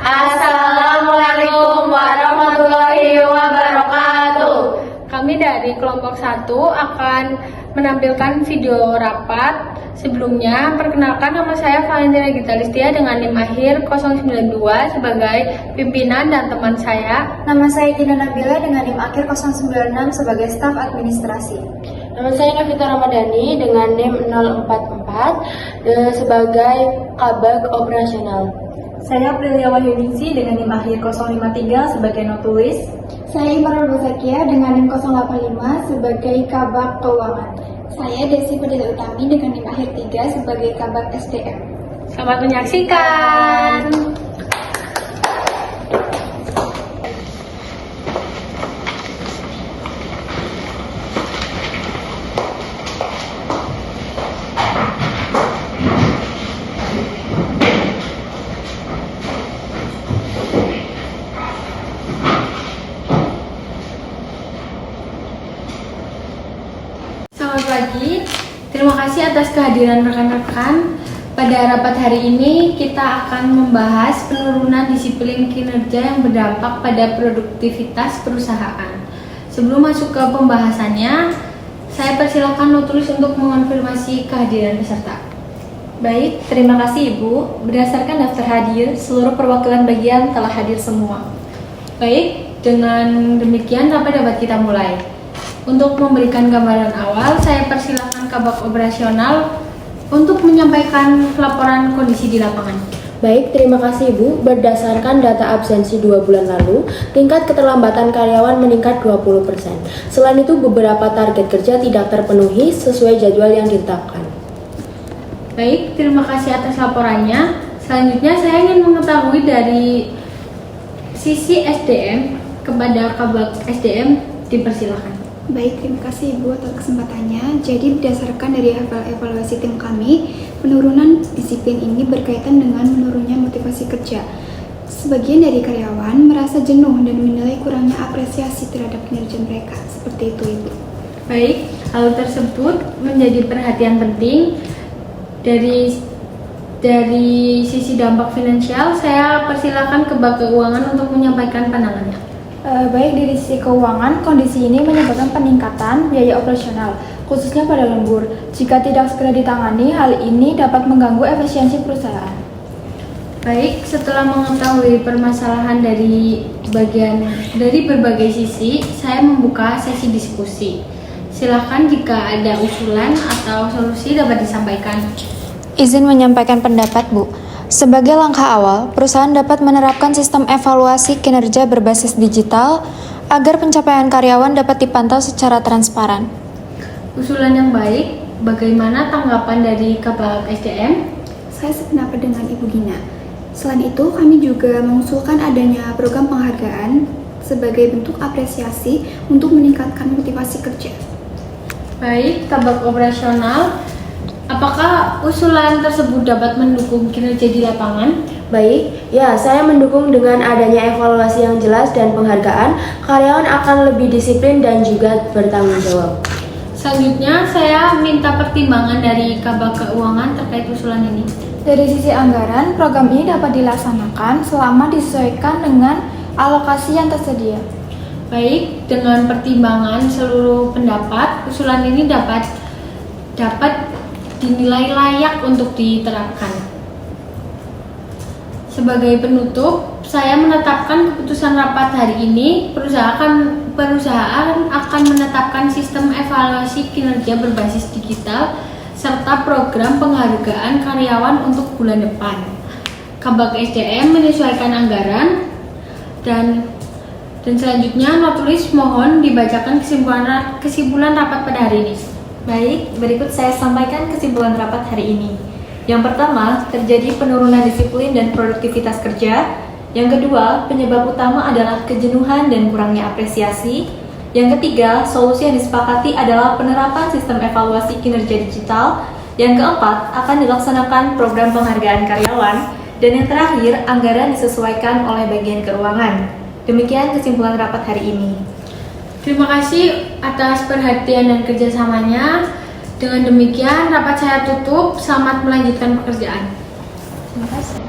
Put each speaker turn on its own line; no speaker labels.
Assalamualaikum warahmatullahi wabarakatuh.
Kami dari kelompok 1 akan menampilkan video rapat. Sebelumnya, perkenalkan nama saya Valentina Gita Listia dengan NIM akhir 092 sebagai pimpinan dan teman saya.
Nama saya Gina Nabila dengan NIM akhir 096 sebagai staf administrasi.
Nama saya Novita Ramadhani dengan NIM 044 sebagai kabag operasional.
Saya Aprilia Wahyuningsi dengan NIM akhir 053 sebagai notulis.
Saya Imran Basakia dengan NIM 085 sebagai kabag keuangan. Saya Desi Perdita Utami dengan NIM akhir 3 sebagai kabag SDM.
Selamat menyaksikan. Selamat pagi, terima kasih atas kehadiran rekan-rekan. Pada rapat hari ini kita akan membahas penurunan disiplin kinerja yang berdampak pada produktivitas perusahaan. Sebelum masuk ke pembahasannya, saya persilakan notulis untuk mengonfirmasi kehadiran peserta.
Baik, terima kasih Ibu. Berdasarkan daftar hadir, seluruh perwakilan bagian telah hadir semua.
Baik, dengan demikian rapat dapat kita mulai. Untuk memberikan gambaran awal, saya persilakan kabag operasional untuk menyampaikan laporan kondisi di lapangan.
Baik, terima kasih Ibu. Berdasarkan data absensi 2 bulan lalu, tingkat keterlambatan karyawan meningkat 20%. Selain itu, beberapa target kerja tidak terpenuhi sesuai jadwal yang ditetapkan.
Baik, terima kasih atas laporannya. Selanjutnya saya ingin mengetahui dari sisi SDM kepada kabag SDM, dipersilakan.
Baik, terima kasih Ibu atas kesempatannya. Jadi berdasarkan dari evaluasi tim kami, penurunan disiplin ini berkaitan dengan menurunnya motivasi kerja. Sebagian dari karyawan merasa jenuh dan menilai kurangnya apresiasi terhadap kinerja mereka. Seperti itu Ibu.
Baik, hal tersebut menjadi perhatian penting. Dari sisi dampak finansial, saya persilakan kabag keuangan untuk menyampaikan pandangannya.
Baik, dari sisi keuangan, kondisi ini menyebabkan peningkatan biaya operasional, khususnya pada lembur. Jika tidak segera ditangani, hal ini dapat mengganggu efisiensi perusahaan.
Baik, setelah mengetahui permasalahan dari berbagai sisi, saya membuka sesi diskusi. Silakan jika ada usulan atau solusi dapat disampaikan.
Izin menyampaikan pendapat, Bu. Sebagai langkah awal, perusahaan dapat menerapkan sistem evaluasi kinerja berbasis digital agar pencapaian karyawan dapat dipantau secara transparan.
Usulan yang baik, bagaimana tanggapan dari kabag SDM?
Saya sependapat dengan Ibu Gina. Selain itu, kami juga mengusulkan adanya program penghargaan sebagai bentuk apresiasi untuk meningkatkan motivasi kerja.
Baik, kabag operasional, apakah usulan tersebut dapat mendukung kinerja di lapangan?
Baik, ya saya mendukung dengan adanya evaluasi yang jelas dan penghargaan, karyawan akan lebih disiplin dan juga bertanggung jawab.
Selanjutnya, saya minta pertimbangan dari kabag keuangan terkait usulan ini.
Dari sisi anggaran, program ini dapat dilaksanakan selama disesuaikan dengan alokasi yang tersedia.
Baik, dengan pertimbangan seluruh pendapat, usulan ini dapat dinilai layak untuk diterapkan. Sebagai penutup, saya menetapkan keputusan rapat hari ini. Perusahaan akan menetapkan sistem evaluasi kinerja berbasis digital serta program penghargaan karyawan untuk bulan depan. Kabag SDM menyesuaikan anggaran dan selanjutnya notulis mohon dibacakan kesimpulan rapat pada hari ini.
Baik, berikut saya sampaikan kesimpulan rapat hari ini. Yang pertama, terjadi penurunan disiplin dan produktivitas kerja. Yang kedua, penyebab utama adalah kejenuhan dan kurangnya apresiasi. Yang ketiga, solusi yang disepakati adalah penerapan sistem evaluasi kinerja digital. Yang keempat, akan dilaksanakan program penghargaan karyawan. Dan yang terakhir, anggaran disesuaikan oleh bagian keuangan. Demikian kesimpulan rapat hari ini.
Terima kasih atas perhatian dan kerjasamanya. Dengan demikian, rapat saya tutup. Selamat melanjutkan pekerjaan.
Terima kasih.